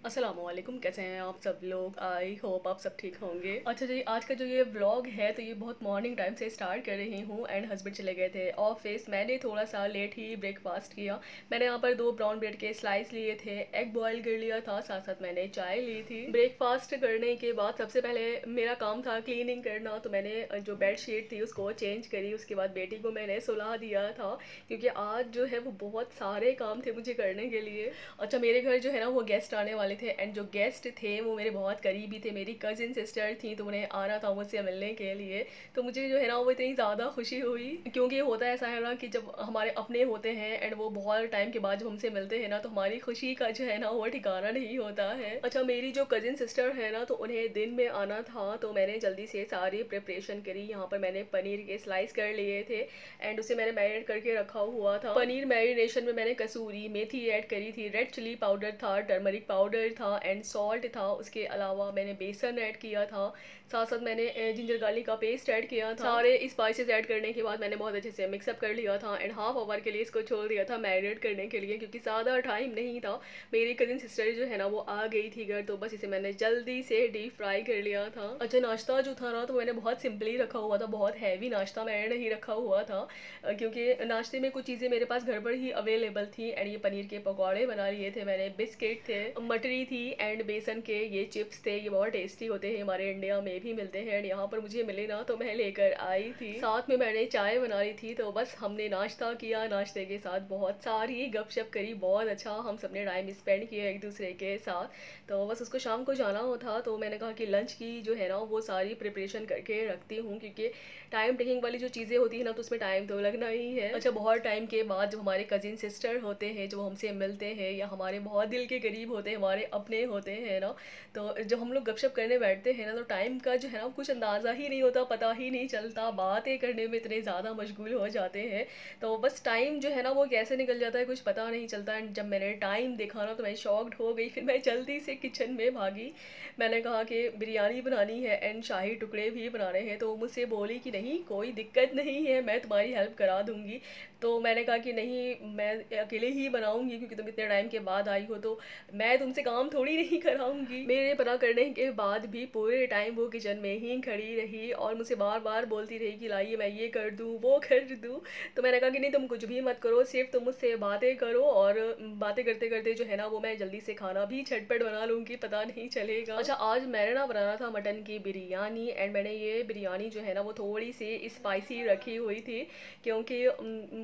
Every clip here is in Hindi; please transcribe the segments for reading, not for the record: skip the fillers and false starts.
अस्सलामुअलैकुम, कैसे हैं आप सब लोग। आई होप आप सब ठीक होंगे। अच्छा जी, आज का जो ये व्लॉग है तो ये बहुत मॉर्निंग टाइम से स्टार्ट कर रही हूँ एंड हस्बैंड चले गए थे ऑफिस। मैंने थोड़ा सा लेट ही ब्रेकफास्ट किया। मैंने यहाँ पर 2 ब्राउन ब्रेड के स्लाइस लिए थे, एग बॉयल कर लिया था, साथ साथ मैंने चाय ली थी। ब्रेकफास्ट करने के बाद सबसे पहले मेरा काम था क्लीनिंग करना, तो मैंने जो बेड शीट थी उसको चेंज करी। उसके बाद बेटी को मैंने सुला दिया था क्योंकि आज जो है वो बहुत सारे काम थे मुझे करने के लिए। अच्छा, मेरे घर जो है ना वो गेस्ट आने वाले थे एंड जो गेस्ट थे वो मेरे बहुत करीबी थे, मेरी कजिन सिस्टर थी, तो उन्हें आना था मुझसे मिलने के लिए। तो मुझे जो है ना वो इतनी ज़्यादा खुशी हुई क्योंकि होता ऐसा है ना कि जब हमारे अपने होते हैं एंड वो बहुत टाइम के बाद जब हमसे मिलते हैं ना तो हमारी खुशी का जो है ना वो ठिकाना नहीं होता है। अच्छा, मेरी जो कजिन सिस्टर है ना तो उन्हें दिन में आना था, तो मैंने जल्दी से सारी प्रिपरेशन करी। यहाँ पर मैंने पनीर के स्लाइस कर लिए थे एंड उसे मैंने मैरिनेट करके रखा हुआ था। पनीर मैरिनेशन में मैंने कसूरी मेथी ऐड करी थी, रेड चिली पाउडर था, टर्मरिक पाउडर था एंड सॉल्ट था। उसके अलावा मैंने बेसन ऐड किया था, साथ साथ मैंने जिंजर गार्लिक का पेस्ट ऐड किया था। सारे स्पाइसेस ऐड करने के बाद मैंने बहुत अच्छे से मिक्सअप कर लिया था एंड हाफ आवर के लिए इसको छोड़ दिया था मैरिनेट करने के लिए क्योंकि ज़्यादा टाइम नहीं था। मेरी कजिन सिस्टर जो है ना वो आ गई थी घर, तो बस इसे मैंने जल्दी से डीप फ्राई कर लिया था। अच्छा, नाश्ता जो था ना तो मैंने बहुत सिंपली रखा हुआ था, बहुत हैवी नाश्ता मैंने नहीं रखा हुआ था क्योंकि नाश्ते में कुछ चीज़ें मेरे पास घर पर ही अवेलेबल थी एंड ये पनीर के पकौड़े बना लिए थे मैंने, बिस्किट थे, मटरी थी एंड बेसन के ये चिप्स थे। ये बहुत टेस्टी होते हैं, हमारे इंडिया में भी मिलते हैं एंड यहाँ पर मुझे मिले ना तो मैं लेकर आई थी। साथ में मैंने चाय बना ली थी, तो बस हमने नाश्ता किया, नाश्ते के साथ बहुत सारी गपशप करी, बहुत अच्छा हम सबने टाइम स्पेंड किया एक दूसरे के साथ। तो बस उसको शाम को जाना हो था तो मैंने कहा कि लंच की जो है ना वो सारी प्रिपरेशन करके रखती हूँ क्योंकि टाइम टेकिंग वाली जो चीज़ें होती है ना तो उसमें टाइम तो लगना ही है। अच्छा, बहुत टाइम के बाद जब हमारे कजिन सिस्टर होते हैं, जो हमसे मिलते हैं या हमारे बहुत दिल के करीब होते हैं, हमारे अपने होते हैं ना, तो जब हम लोग गपशप करने बैठते हैं ना तो टाइम का जो है ना कुछ अंदाज़ा ही नहीं होता, पता ही नहीं चलता, बातें करने में इतने ज़्यादा मशगूल हो जाते हैं तो बस टाइम जो है ना वो कैसे निकल जाता है कुछ पता नहीं चलता। एंड जब मैंने टाइम देखा ना तो मैं शॉक्ड हो गई। फिर मैं जल्दी से किचन में भागी, मैंने कहा कि बिरयानी बनानी है एंड शाही टुकड़े भी बनाने हैं। तो मुझसे बोली कि नहीं कोई दिक्कत नहीं है, मैं तुम्हारी हेल्प करा दूंगी। तो मैंने कहा कि नहीं, मैं अकेले ही बनाऊंगी क्योंकि तुम इतने टाइम के बाद आई हो तो मैं तुमसे काम थोड़ी नहीं कराऊंगी। मेरे पता करने के बाद भी पूरे टाइम वो किचन में ही खड़ी रही और मुझसे बार बार बोलती रही कि लाइए मैं ये कर दूँ वो कर दूँ। तो मैंने कहा कि नहीं, तुम कुछ भी मत करो, सिर्फ तुम मुझसे बातें करो और बातें करते करते जो है ना वो मैं जल्दी से खाना भी झटपट बना लूँगी, पता नहीं चलेगा। अच्छा, आज मैंने ना बनाना था मटन की बिरयानी एंड मैंने ये बिरयानी जो है ना वो थोड़ी सी स्पाइसी रखी हुई थी क्योंकि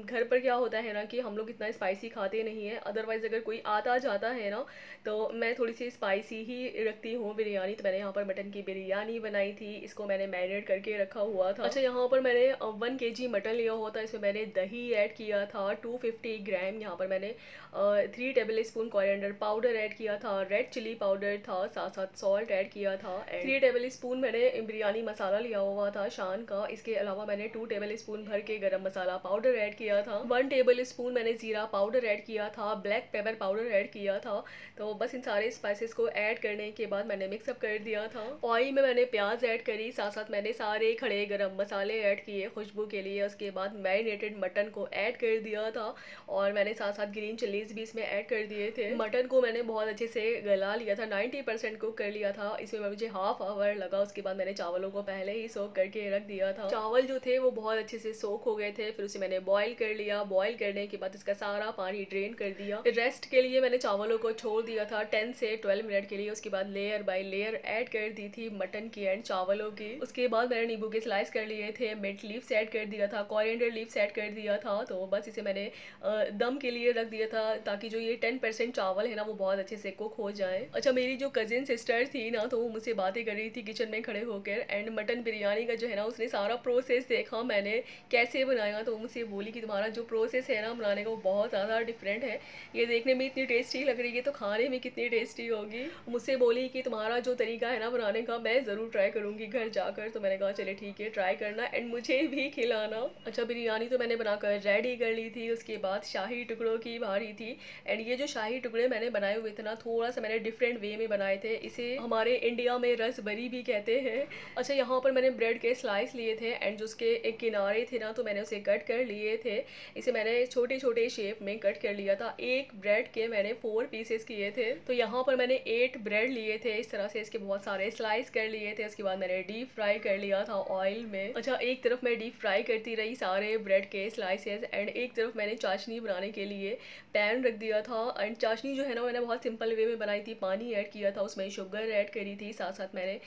घर पर क्या होता है ना कि हम लोग इतना स्पाइसी खाते नहीं है, अदरवाइज़ अगर कोई आता जाता है ना तो मैं थोड़ी सी स्पाइसी ही रखती हूँ बिरयानी। तो मैंने यहाँ पर मटन की बिरयानी बनाई थी, इसको मैंने मैरिनेट करके रखा हुआ था। अच्छा, यहाँ पर मैंने 1 kg मटन लिया हुआ था, इसमें मैंने दही ऐड किया था 250 ग्राम। यहाँ पर मैंने 3 table spoon coriander powder add किया था, रेड चिली पाउडर था, साथ साथ सॉल्ट ऐड किया था एंड 3 टेबल स्पून मैंने बिरयानी मसाला लिया हुआ था शान का। इसके अलावा मैंने 2 टेबल स्पून भर के गरम मसाला पाउडर ऐड किया था, 1 टेबल स्पून मैंने जीरा पाउडर ऐड किया था, ब्लैक पेपर पाउडर ऐड किया था। तो बस इन सारे स्पाइसेस को ऐड करने के बाद मैंने मिक्सअप कर दिया था। ऑयल में मैंने प्याज ऐड करी, साथ साथ मैंने सारे खड़े गरम मसाले ऐड किए खुशबू के लिए। उसके बाद मैरिनेटेड मटन को ऐड कर दिया था और मैंने साथ साथ ग्रीन चिलीज भी इसमें ऐड कर दिए थे। मटन को मैंने बहुत अच्छे से गला लिया था, 90% कुक कर लिया था, इसमें मुझे हाफ आवर लगा। उसके बाद मैंने चावलों को पहले ही सोक करके रख दिया था। चावल जो थे वो बहुत अच्छे से सोक हो गए थे, फिर उसे मैंने बॉईल कर लिया। बॉईल करने के बाद उसका सारा पानी ड्रेन कर दिया। रेस्ट के लिए मैंने चावलों को छोड़ दिया था 10 से 12 मिनट के लिए। उसके बाद लेयर बाय लेयर ऐड कर दी थी मटन की एंड चावलों की। उसके बाद मैंने नींबू के स्लाइस कर लिए थे, मिंट लीव्स ऐड कर दिया था, कोरिएंडर लीव्स ऐड कर दिया था। तो बस इसे मैंने दम के लिए रख दिया था ताकि जो ये 10% चावल है ना वो बहुत अच्छे से कुक हो जाए। अच्छा, मेरी जो कजिन सिस्टर थी ना तो वो मुझसे बातें कर रही थी किचन में खड़े होकर एंड मटन बिरयानी का जो है ना उसने सारा प्रोसेस देखा मैंने कैसे बनाया। तो मुझसे बोली कि तुम्हारा जो प्रोसेस है ना बनाने का वो बहुत ज़्यादा डिफरेंट है, ये देखने में इतनी टेस्टी लग रही है तो खाने में कितनी टेस्टी होगी। मुझसे बोली कि तुम्हारा जो तरीका है ना बनाने का मैं ज़रूर ट्राई करूँगी घर जाकर। तो मैंने कहा चले ठीक है, ट्राई करना एंड मुझे भी खिलाना। अच्छा, बिरयानी तो मैंने बनाकर रेडी कर ली थी। उसके बाद शाही टुकड़ों की बारी थी एंड ये जो शाही टुकड़े मैंने बनाए हुए थे ना थोड़ा सा मैंने डिफरेंट वे में बनाए थे, इसे हमारे इंडिया में रसबरी भी कहते हैं। अच्छा, यहाँ पर मैंने ब्रेड के स्लाइस लिए थे एंड जो उसके एक किनारे थे ना तो मैंने उसे कट कर लिए थे इसे मैंने छोटे छोटे शेप में कट कर लिया था। एक ब्रेड के मैंने 4 पीसेस किए थे। तो यहाँ पर मैंने 8 ब्रेड लिए थे इस तरह से, इसके बहुत सारे स्लाइस कर लिए थे। उसके बाद मैंने डीप फ्राई कर लिया था ऑयल में। अच्छा, एक तरफ मैं डीप फ्राई करती रही सारे ब्रेड के स्लाइसेस एंड एक तरफ मैंने चाशनी बनाने के लिए पैन रख दिया था। एंड चाशनी जो है ना मैंने बहुत सिंपल वे में बनाई थी। पानी ऐड किया था, उसमें शुगर ऐड करी थी, साथ साथ मैंने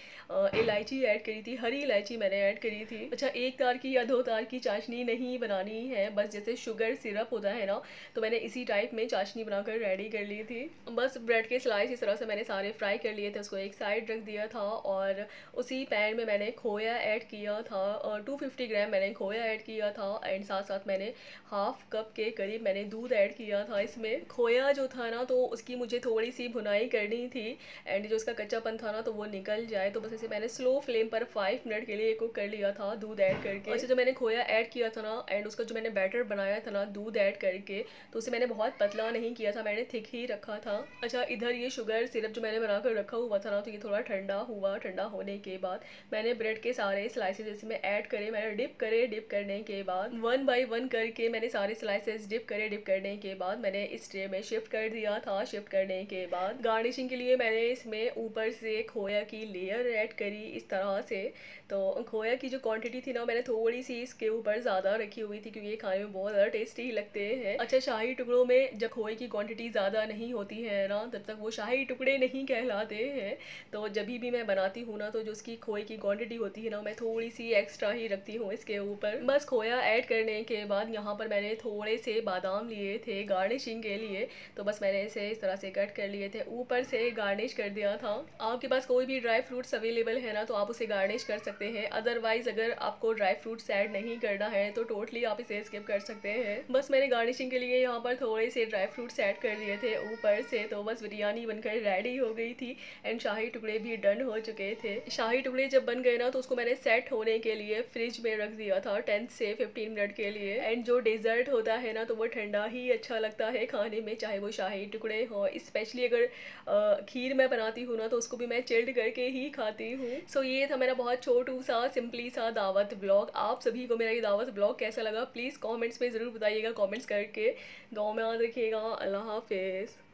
इलायची ऐड करी थी, हरी इलायची मैंने ऐड करी थी। अच्छा, 1 तार की या 2 तार की चाशनी नहीं बनानी है, बस जैसे शुगर सिरप होता है ना, तो मैंने इसी टाइप में चाशनी बनाकर रेडी कर ली थी। बस ब्रेड के स्लाइस इस तरह से मैंने सारे फ्राई कर लिए थे, उसको एक साइड रख दिया था। और उसी पैन में मैंने खोया ऐड किया था, और 250 ग्राम मैंने खोया ऐड किया था। एंड साथ साथ मैंने हाफ कप के करीब मैंने दूध ऐड किया था। इसमें खोया जो था ना, तो उसकी मुझे थोड़ी सी भुनाई करनी थी एंड जो उसका कच्चापन था ना, तो वो निकल जाए। तो बस इसे मैंने स्लो फ्लेम पर 5 मिनट के लिए कुक कर लिया था दूध ऐड करके। अच्छा, जो मैंने खोया ऐड किया था ना एंड उसका जो मैंने बैटर बनाया था ना दूध ऐड करके, तो उसे मैंने बहुत पतला नहीं किया था, मैंने थिक ही रखा था। अच्छा, इधर ये शुगर सिरप जो मैंने बनाकर रखा हुआ था ना, तो ये थोड़ा ठंडा हुआ। ठंडा होने के बाद मैंने ब्रेड के सारे स्लाइसेस इसमें ऐड करे, मैंने डिप करे। डिप करने के बाद 1 बाय 1 करके मैंने सारे स्लाइसेस डिप करे। डिप करने के बाद मैंने इस ट्रे में शिफ्ट कर दिया था। शिफ्ट करने के बाद गार्निशिंग के लिए मैंने इसमें ऊपर से खोया की लेयर ऐड करी इस तरह से। तो खोया की जो क्वांटिटी थी ना, मैंने थोड़ी सी इसके ऊपर ज़्यादा रखी हुई थी क्योंकि ये खाने में बहुत ज़्यादा टेस्टी लगते हैं। अच्छा, शाही टुकड़ों में जब खोए की क्वांटिटी ज़्यादा नहीं होती है ना, तब तक वो शाही टुकड़े नहीं कहलाते हैं। तो जब भी मैं बनाती हूँ ना, तो जो उसकी खोए की क्वांटिटी होती है ना, मैं थोड़ी सी एक्स्ट्रा ही रखती हूँ इसके ऊपर। बस खोया ऐड करने के बाद यहाँ पर मैंने थोड़े से बादाम लिए थे गार्निशिंग के लिए, तो बस मैंने इसे इस तरह से कट कर लिए थे, ऊपर से गार्निश कर दिया था। आपके पास कोई भी ड्राई फ्रूट्स अवेलेबल है ना, तो आप उसे गार्निश कर सकते हैं। अदरवाइज अगर आपको ड्राई फ्रूट्स ऐड नहीं करना है तो टोटली आप इसे स्किप कर सकते हैं। बस मैंने गार्निशिंग के लिए यहाँ पर थोड़े से ड्राई फ्रूट्स ऐड कर दिए थे ऊपर से। तो बस बिरयानी बनकर रेडी हो गई थी एंड शाही टुकड़े भी डन हो चुके थे। शाही टुकड़े जब बन गए ना, तो उसको मैंने सेट होने के लिए फ्रिज में रख दिया था 10 से 15 मिनट के लिए। एंड जो डेजर्ट होता है ना, तो वो ठंडा ही अच्छा लगता है खाने में, चाहे वो शाही टुकड़े हो। स्पेशली अगर खीर मैं बनाती हूँ ना, तो उसको भी मैं चिल्ड करके ही खाती हूँ। सो ये था मेरा बहुत छोटू सा सिंपली सा दावत ब्लॉग। आप सभी को मेरा ये दावत ब्लॉग कैसा लगा प्लीज़ कमेंट्स में ज़रूर बताइएगा, कमेंट्स करके। दुआ में याद रखिएगा। अल्लाह हाफिज़।